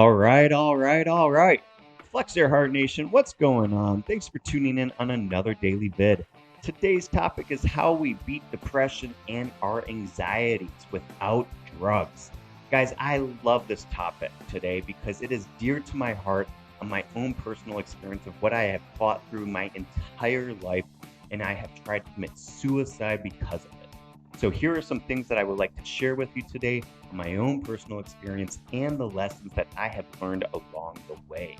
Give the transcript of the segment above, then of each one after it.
All right. Flex your heart nation, what's going on? Thanks for tuning in on another daily vid. Today's topic is how we beat depression and our anxieties without drugs. Guys, I love this topic today because it is dear to my heart on my own personal experience of what I have fought through my entire life, and I have tried to commit suicide because of it. So here are some things that I would like to share with you today on my own personal experience and the lessons that I have learned along the way.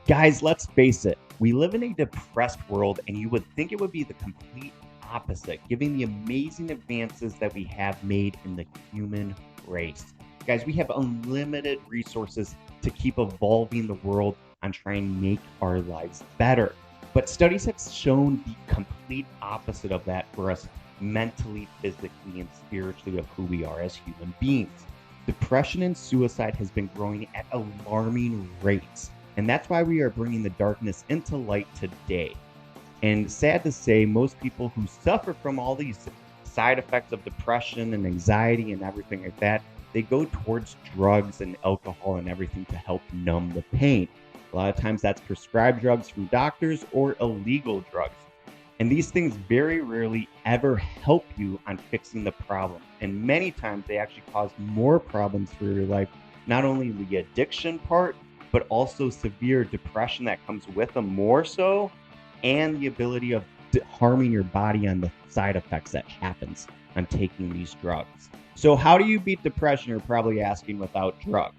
Guys, let's face it, we live in a depressed world, and you would think it would be the complete opposite, given the amazing advances that we have made in the human race. Guys, we have unlimited resources to keep evolving the world and try and make our lives better. But studies have shown the complete opposite of that for us mentally, physically, and spiritually of who we are as human beings. Depression and suicide has been growing at alarming rates. And that's why we are bringing the darkness into light today. And sad to say, most people who suffer from all these side effects of depression and anxiety and everything like that, they go towards drugs and alcohol and everything to help numb the pain. A lot of times that's prescribed drugs from doctors or illegal drugs. And these things very rarely ever help you on fixing the problem. And many times they actually cause more problems for your life, not only the addiction part, but also severe depression that comes with them more so, and the ability of harming your body on the side effects that happens on taking these drugs. So how do you beat depression, you're probably asking, without drugs?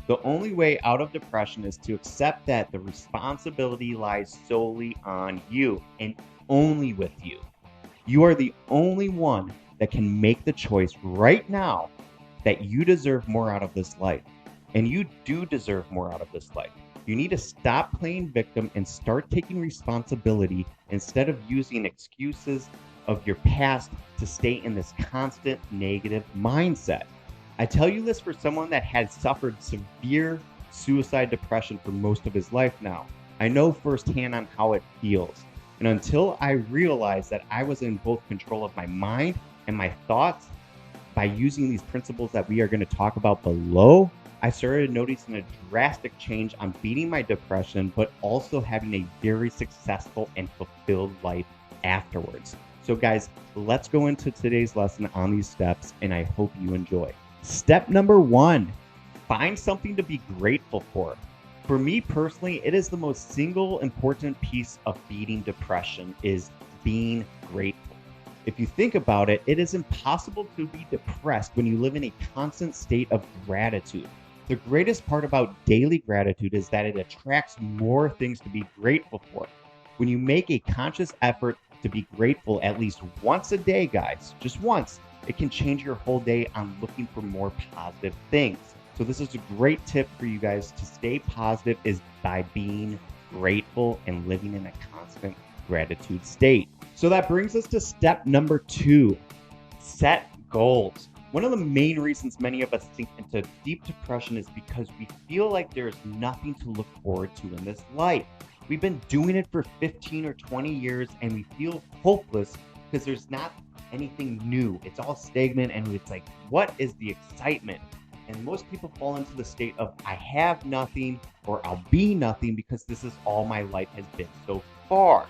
The only way out of depression is to accept that the responsibility lies solely on you and only with you. You are the only one that can make the choice right now that you deserve more out of this life. And you do deserve more out of this life. You need to stop playing victim and start taking responsibility instead of using excuses of your past to stay in this constant negative mindset. I tell you this for someone that has suffered severe suicide depression for most of his life now. I know firsthand on how it feels. And until I realized that I was in both control of my mind and my thoughts by using these principles that we are going to talk about below, I started noticing a drastic change on beating my depression, but also having a very successful and fulfilled life afterwards. So guys, let's go into today's lesson on these steps, and I hope you enjoy. Step number 1, find something to be grateful for. For me personally, it is the most single important piece of beating depression is being grateful. If you think about it, it is impossible to be depressed when you live in a constant state of gratitude. The greatest part about daily gratitude is that it attracts more things to be grateful for. When you make a conscious effort to be grateful at least once a day, guys, just once, it can change your whole day on looking for more positive things. So this is a great tip for you guys to stay positive, is by being grateful and living in a constant gratitude state. So that brings us to step number 2, set goals. One of the main reasons many of us sink into deep depression is because we feel like there's nothing to look forward to in this life. We've been doing it for 15 or 20 years and we feel hopeless because there's not anything new. It's all stagnant and it's like, what is the excitement? And most people fall into the state of, I have nothing or I'll be nothing because this is all my life has been so far.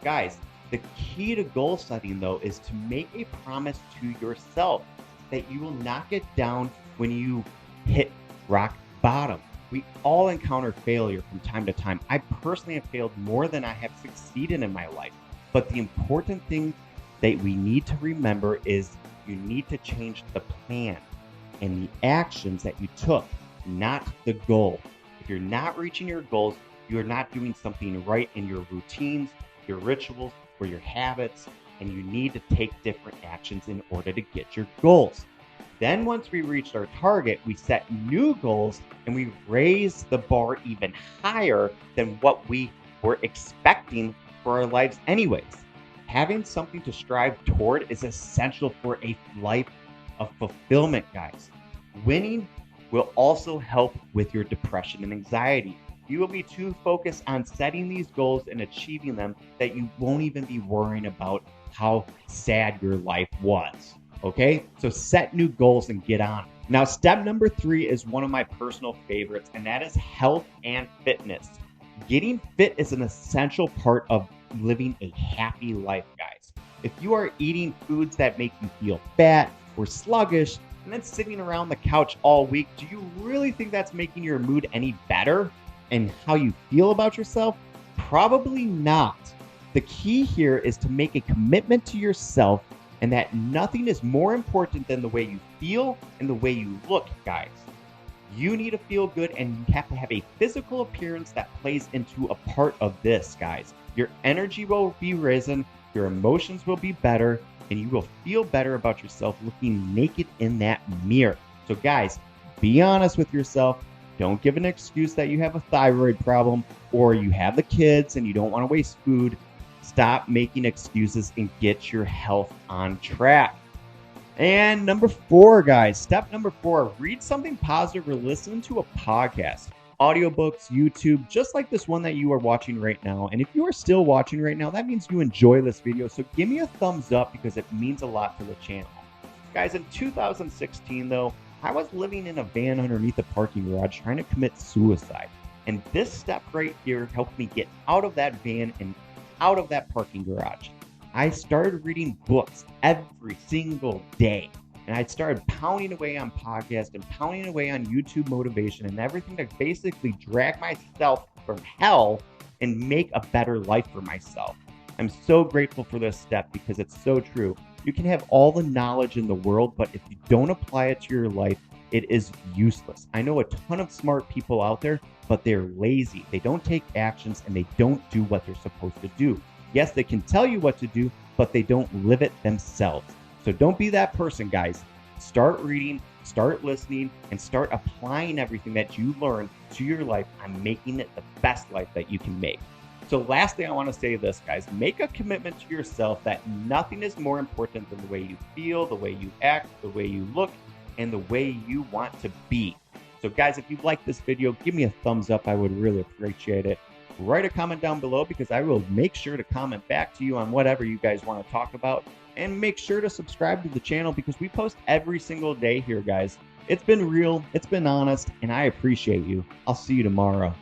Guys, the key to goal setting though is to make a promise to yourself that you will not get down when you hit rock bottom. We all encounter failure from time to time. I personally have failed more than I have succeeded in my life. But the important thing that we need to remember is you need to change the plan and the actions that you took, not the goal. If you're not reaching your goals, you're not doing something right in your routines, your rituals, or your habits, and you need to take different actions in order to get your goals. Then once we reached our target, we set new goals and we raise the bar even higher than what we were expecting for our lives anyways. Having something to strive toward is essential for a life of fulfillment, guys. Winning will also help with your depression and anxiety. You will be too focused on setting these goals and achieving them that you won't even be worrying about how sad your life was. Okay? So set new goals and get on. Now, step number 3 is one of my personal favorites, and that is health and fitness. Getting fit is an essential part of living a happy life, guys. If you are eating foods that make you feel fat or sluggish and then sitting around the couch all week, do you really think that's making your mood any better and how you feel about yourself? Probably not. The key here is to make a commitment to yourself and that nothing is more important than the way you feel and the way you look, guys. You need to feel good and you have to have a physical appearance that plays into a part of this, guys. Your energy will be risen, your emotions will be better, and you will feel better about yourself looking naked in that mirror. So guys, be honest with yourself. Don't give an excuse that you have a thyroid problem or you have the kids and you don't want to waste food. Stop making excuses and get your health on track. And number 4, guys, step number 4, read something positive or listen to a podcast, audiobooks, YouTube, just like this one that you are watching right now. And if you are still watching right now, that means you enjoy this video. So give me a thumbs up because it means a lot to the channel. Guys, in 2016, though, I was living in a van underneath a parking garage trying to commit suicide. And this step right here helped me get out of that van and out of that parking garage. I started reading books every single day. And I started pounding away on podcasts and pounding away on YouTube motivation and everything to basically drag myself from hell and make a better life for myself. I'm so grateful for this step because it's so true. You can have all the knowledge in the world, but if you don't apply it to your life, it is useless. I know a ton of smart people out there, but they're lazy. They don't take actions and they don't do what they're supposed to do. Yes, they can tell you what to do, but they don't live it themselves. So don't be that person, guys. Start reading, start listening, and start applying everything that you learn to your life and making it the best life that you can make. So lastly, I want to say this, guys. Make a commitment to yourself that nothing is more important than the way you feel, the way you act, the way you look, and the way you want to be. So guys, if you like this video, give me a thumbs up. I would really appreciate it. Write a comment down below because I will make sure to comment back to you on whatever you guys want to talk about. And make sure to subscribe to the channel because we post every single day here, guys. It's been real, it's been honest, and I appreciate you. I'll see you tomorrow.